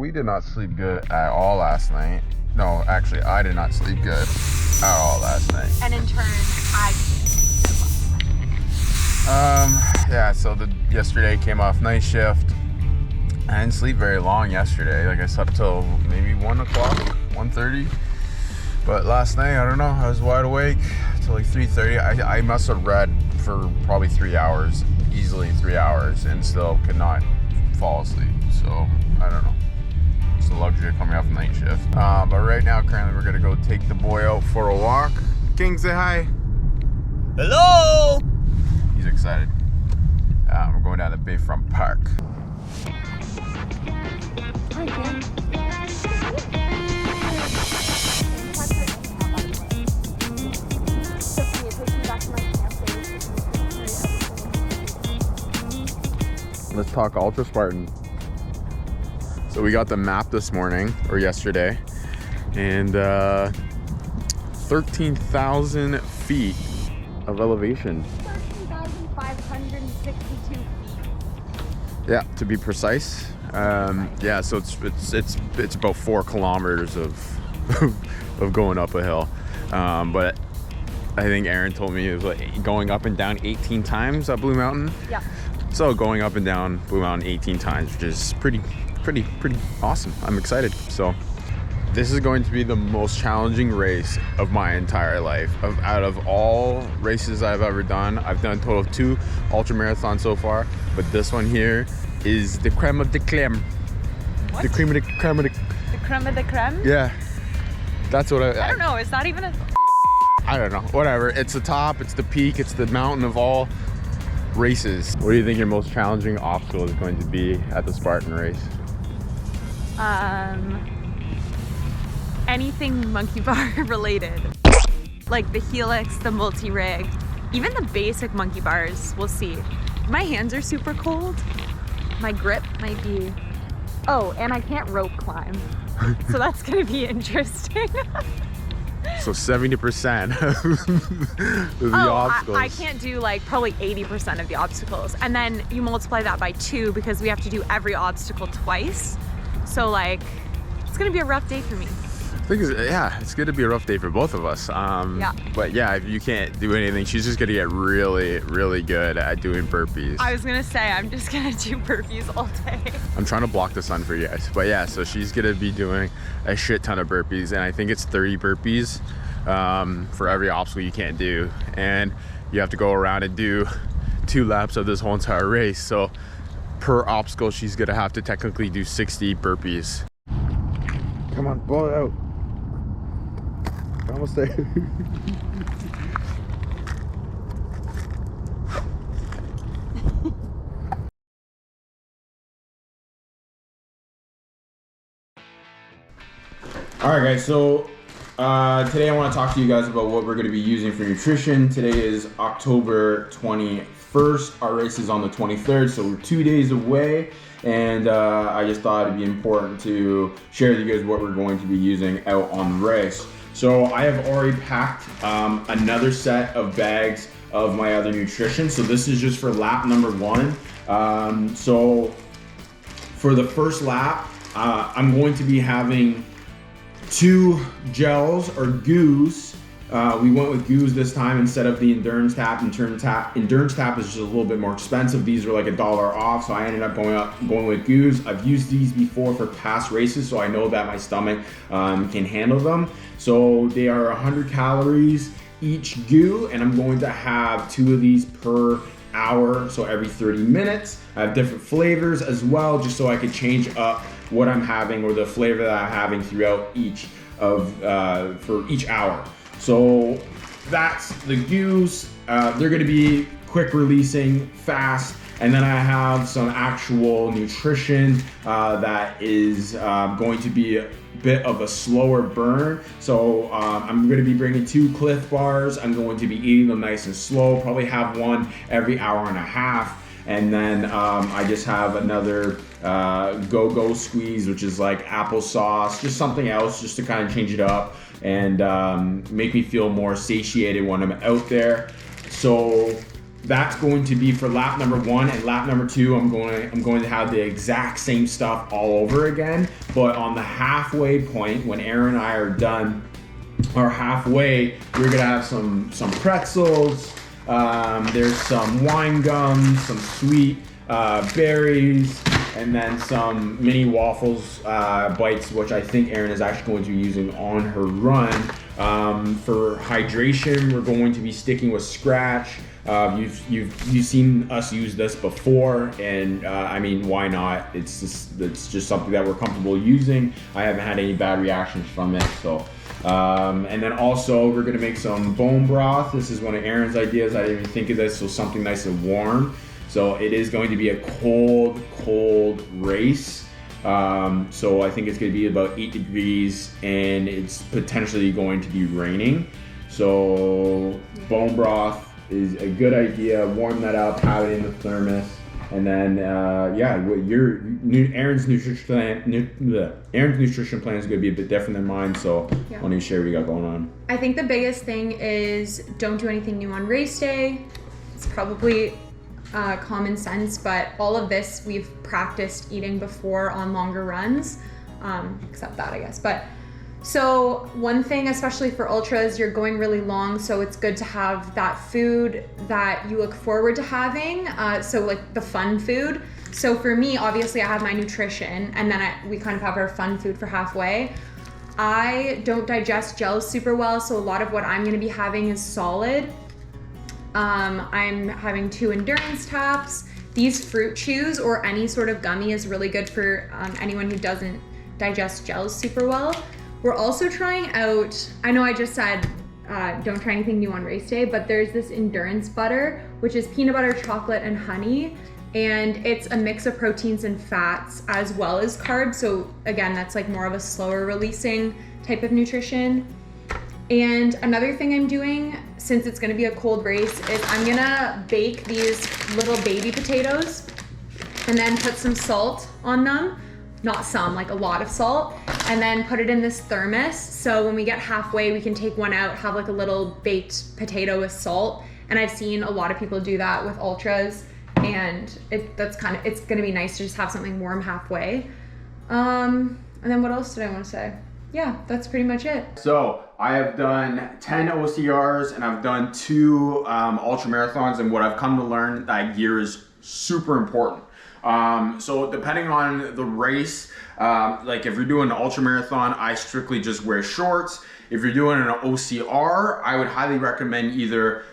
we did not sleep good at all last night. No, actually, I did not sleep good at all last night. And in turn, I yeah, so yesterday came off night shift. I didn't sleep very long yesterday. Like I slept till maybe 1 o'clock, 1:30. But last night, I don't know, I was wide awake till like 3:30. I must have read for probably 3 hours, easily 3 hours, and still could not fall asleep. So, I don't know. It's the luxury of coming off night shift. But right now, currently, we're gonna go take the boy out for a walk. King, say hi. Hello! He's excited. We're going down to Bayfront Park. Hi, Ken. Let's talk Ultra Spartan. So we got the map this morning, or yesterday, and 13,000 feet of elevation. 13,562 feet. Yeah, to be precise. Yeah, so it's about 4 kilometers of of going up a hill. But I think Erin told me it was like going up and down 18 times at Blue Mountain. Yeah. So going up and down Blue Mountain 18 times, which is pretty awesome. I'm excited. So this is going to be the most challenging race of my entire life. Out of all races I've ever done, I've done a total of 2 ultra marathons so far, but this one here is the creme of the creme. What? The cream of the creme of the... The creme of the creme? Yeah. That's what I don't know. It's not even a... I don't know. Whatever. It's the top, it's the peak, it's the mountain of all races. What do you think your most challenging obstacle is going to be at the Spartan race? Anything monkey bar related. Like the helix, the multi-rig, even the basic monkey bars, we'll see. My hands are super cold. My grip might be... Oh, and I can't rope climb. So that's gonna be interesting. So 70% of the obstacles. I can't do like probably 80% of the obstacles. And then you multiply that by 2 because we have to do every obstacle twice. So like, it's gonna be a rough day for me. I think it's going to be a rough day for both of us. Yeah. But yeah, if you can't do anything, she's just going to get really, really good at doing burpees. I was gonna say, I'm just gonna do burpees all day. I'm trying to block the sun for you guys. But yeah, so she's going to be doing a shit ton of burpees, and I think it's 30 burpees for every obstacle you can't do. And you have to go around and do 2 laps of this whole entire race. So per obstacle, she's going to have to technically do 60 burpees. Come on, blow it out. Almost there. Alright guys, so today I want to talk to you guys about what we're going to be using for nutrition. Today is October 21st. Our race is on the 23rd, so we're 2 days away. And I just thought it'd be important to share with you guys what we're going to be using out on the race. So I have already packed another set of bags of my other nutrition. So this is just for lap number 1. So for the first lap, I'm going to be having 2 gels or goos. We went with goos this time instead of the Endurance Tap. Endurance Tap is just a little bit more expensive. These are like $1 off, so I ended up going with goos. I've used these before for past races, so I know that my stomach can handle them. So they are 100 calories each goo, and I'm going to have 2 of these per hour, so every 30 minutes. I have different flavors as well, just so I could change up what I'm having or the flavor that I'm having throughout each of for each hour. So that's the goos. They're going to be quick releasing, fast, and then I have some actual nutrition that is going to be a bit of a slower burn. So I'm going to be bringing 2 Cliff bars. I'm going to be eating them nice and slow, probably have one every hour and a half. And then I just have another GoGo squeeze, which is like applesauce, just something else just to kind of change it up and make me feel more satiated when I'm out there. So that's going to be for lap number 1, and lap number 2, I'm going to have the exact same stuff all over again. But on the halfway point, when Erin and I are done, or halfway, we're gonna have some pretzels. There's some wine gums, some sweet berries, and then some mini waffles bites, which I think Erin is actually going to be using on her run. For hydration, we're going to be sticking with Scratch. You've seen us use this before, and I mean, why not? It's just something that we're comfortable using. I haven't had any bad reactions from it, so. And then also we're gonna make some bone broth. This is one of Erin's ideas. I didn't even think of this, so something nice and warm. So it is going to be a cold race. So I think it's gonna be about 8 degrees, and it's potentially going to be raining. So bone broth is a good idea. Warm that up, have it in the thermos, and then Erin's nutrition plan is going to be a bit different than mine. So why don't you share what you got going on? I think the biggest thing is don't do anything new on race day. It's probably common sense, but all of this we've practiced eating before on longer runs, except that, I guess. But so one thing, especially for ultras, you're going really long, so it's good to have that food that you look forward to having, so like the fun food. So for me, obviously I have my nutrition, and then we kind of have our fun food for halfway. I don't digest gels super well, so a lot of what I'm gonna be having is solid. I'm having 2 endurance taps. These fruit chews or any sort of gummy is really good for anyone who doesn't digest gels super well. We're also trying out, I know I just said don't try anything new on race day, but there's this endurance butter, which is peanut butter, chocolate, and honey. And it's a mix of proteins and fats as well as carbs. So again, that's like more of a slower releasing type of nutrition. And another thing I'm doing, since it's gonna be a cold race, is I'm gonna bake these little baby potatoes and then put some salt on them. Not some, like a lot of salt, and then put it in this thermos. So when we get halfway, we can take one out, have like a little baked potato with salt. And I've seen a lot of people do that with ultras, and it's gonna be nice to just have something warm halfway. And then what else did I want to say? Yeah, that's pretty much it. So I have done 10 OCRs and I've done 2 ultra marathons, and what I've come to learn, that gear is super important. So depending on the race, like if you're doing an ultra marathon, I strictly just wear shorts. If you're doing an OCR, I would highly recommend either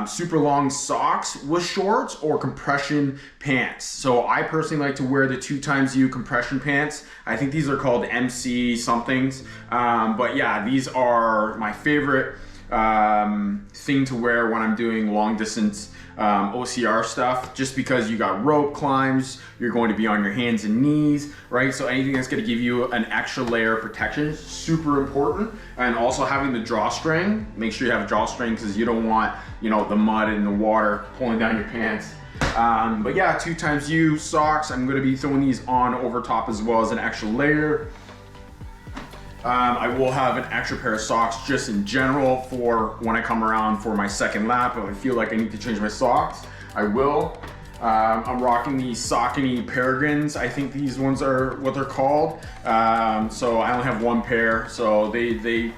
super long socks with shorts or compression pants. So I personally like to wear the 2XU compression pants. I think these are called MC somethings. But yeah, these are my favorite thing to wear when I'm doing long distance OCR stuff, just because you got rope climbs, you're going to be on your hands and knees, right? So anything that's going to give you an extra layer of protection is super important. And also having the drawstring, make sure you have a drawstring, because you don't want, the mud and the water pulling down your pants. But yeah, 2XU socks, I'm going to be throwing these on over top as well as an extra layer. I will have an extra pair of socks just in general for when I come around for my second lap. If I feel like I need to change my socks, I will. I'm rocking these Saucony Peregrines. I think these ones are what they're called. So I only have one pair, so they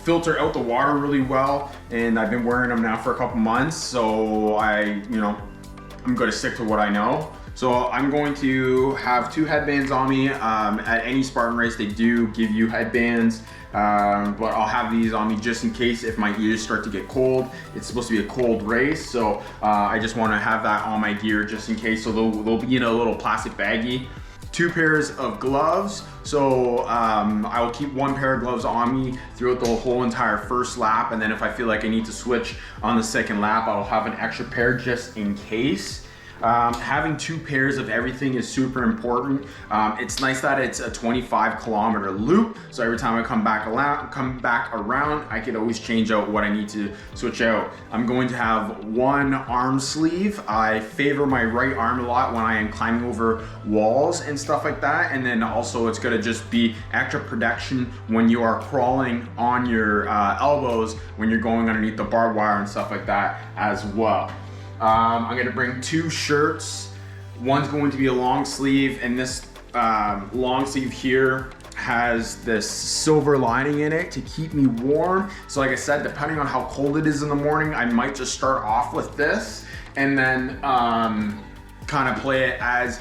filter out the water really well, and I've been wearing them now for a couple months, so I'm going to stick to what I know. So I'm going to have 2 headbands on me. At any Spartan race, they do give you headbands, but I'll have these on me just in case if my ears start to get cold. It's supposed to be a cold race, so I just want to have that on my gear just in case. So they'll be in a little plastic baggie. 2 pairs of gloves. So I will keep 1 pair of gloves on me throughout the whole entire first lap, and then if I feel like I need to switch on the second lap, I'll have an extra pair just in case. Having 2 pairs of everything is super important. It's nice that it's a 25-kilometer loop, so every time I come back around, I could always change out what I need to switch out. I'm going to have 1 arm sleeve. I favor my right arm a lot when I am climbing over walls and stuff like that, and then also it's gonna just be extra protection when you are crawling on your elbows when you're going underneath the barbed wire and stuff like that as well. I'm gonna bring 2 shirts. One's going to be a long sleeve, and this long sleeve here has this silver lining in it to keep me warm. So like I said, depending on how cold it is in the morning, I might just start off with this and then kind of play it as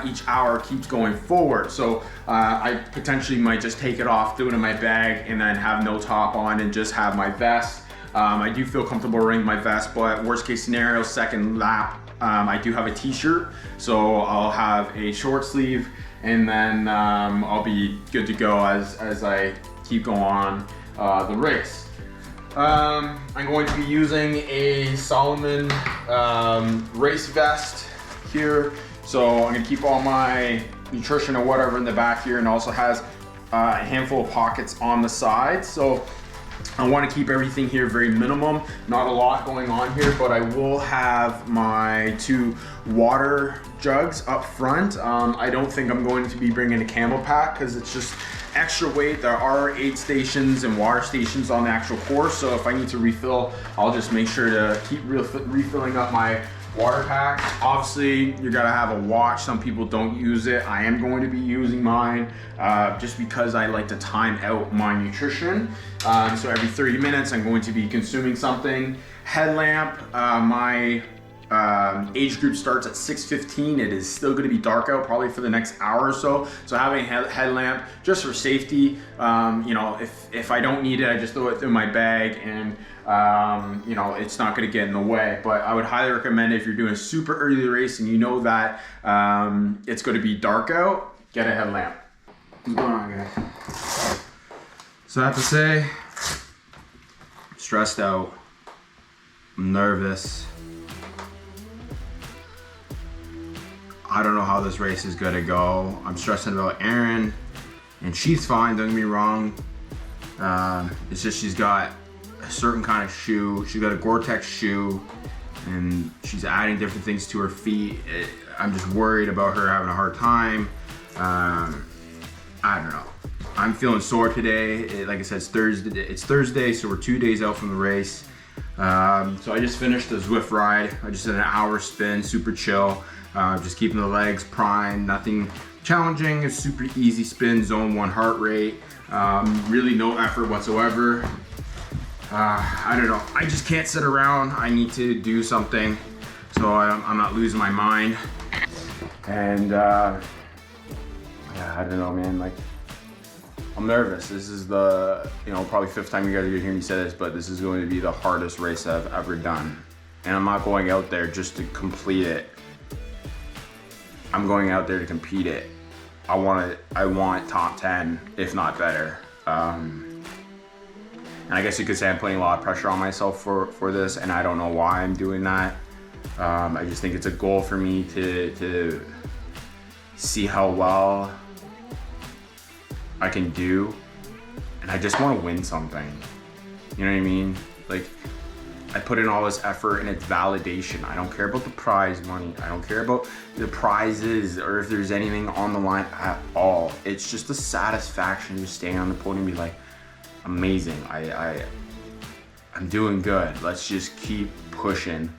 each hour keeps going forward. So I potentially might just take it off, do it in my bag, and then have no top on and just have my vest. I do feel comfortable wearing my vest, but worst case scenario, second lap, I do have a t-shirt. So I'll have a short sleeve, and then I'll be good to go as I keep going on the race. I'm going to be using a Solomon race vest here. So I'm gonna keep all my nutrition or whatever in the back here, and also has a handful of pockets on the side. So I want to keep everything here very minimum, not a lot going on here, but I will have my 2 water jugs up front. I don't think I'm going to be bringing a camel pack because it's just extra weight. There are aid stations and water stations on the actual course, so if I need to refill, I'll just make sure to keep refilling up my water pack. Obviously, you gotta have a watch. Some people don't use it. I am going to be using mine just because I like to time out my nutrition. So every 30 minutes, I'm going to be consuming something. Headlamp, my age group starts at 6:15. It is still going to be dark out probably for the next hour or so. So having a headlamp just for safety. You know, if I don't need it, I just throw it through my bag, and you know, it's not going to get in the way. But I would highly recommend, if you're doing a super early race and you know that it's going to be dark out, get a headlamp. What's going on, guys? So I have to say, I'm stressed out. I'm nervous. I don't know how this race is gonna go. I'm stressing about Erin, and she's fine, don't get me wrong. It's just she's got a certain kind of shoe. She's got a Gore-Tex shoe, and she's adding different things to her feet. I'm just worried about her having a hard time. I don't know. I'm feeling sore today. Like I said, it's Thursday, so we're 2 days out from the race. So I just finished the Zwift ride. I just did an hour spin, super chill. Just keeping the legs primed, nothing challenging. It's super easy spin, zone 1 heart rate. Really no effort whatsoever. I don't know. I just can't sit around. I need to do something so I'm not losing my mind. And yeah, I don't know, man. Like, I'm nervous. This is the, you know, probably 5th time you guys are gonna hear me say this, but this is going to be the hardest race I've ever done. And I'm not going out there just to complete it. I'm going out there to compete it. I want top 10, if not better. And I guess you could say I'm putting a lot of pressure on myself for this, and I don't know why I'm doing that. I just think it's a goal for me to see how well I can do, and I just want to win something. You know what I mean? Like, I put in all this effort, and it's validation. I don't care about the prize money. I don't care about the prizes or if there's anything on the line at all. It's just the satisfaction to stay on the podium and be like, amazing. I'm doing good. Let's just keep pushing.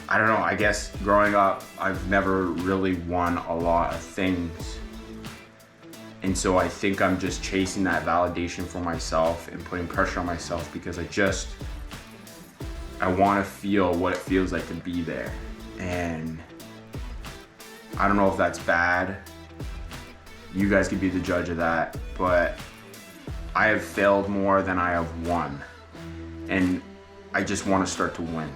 I don't know. I guess growing up, I've never really won a lot of things. And so I think I'm just chasing that validation for myself and putting pressure on myself because I want to feel what it feels like to be there. And I don't know if that's bad. You guys could be the judge of that, but I have failed more than I have won. And I just want to start to win.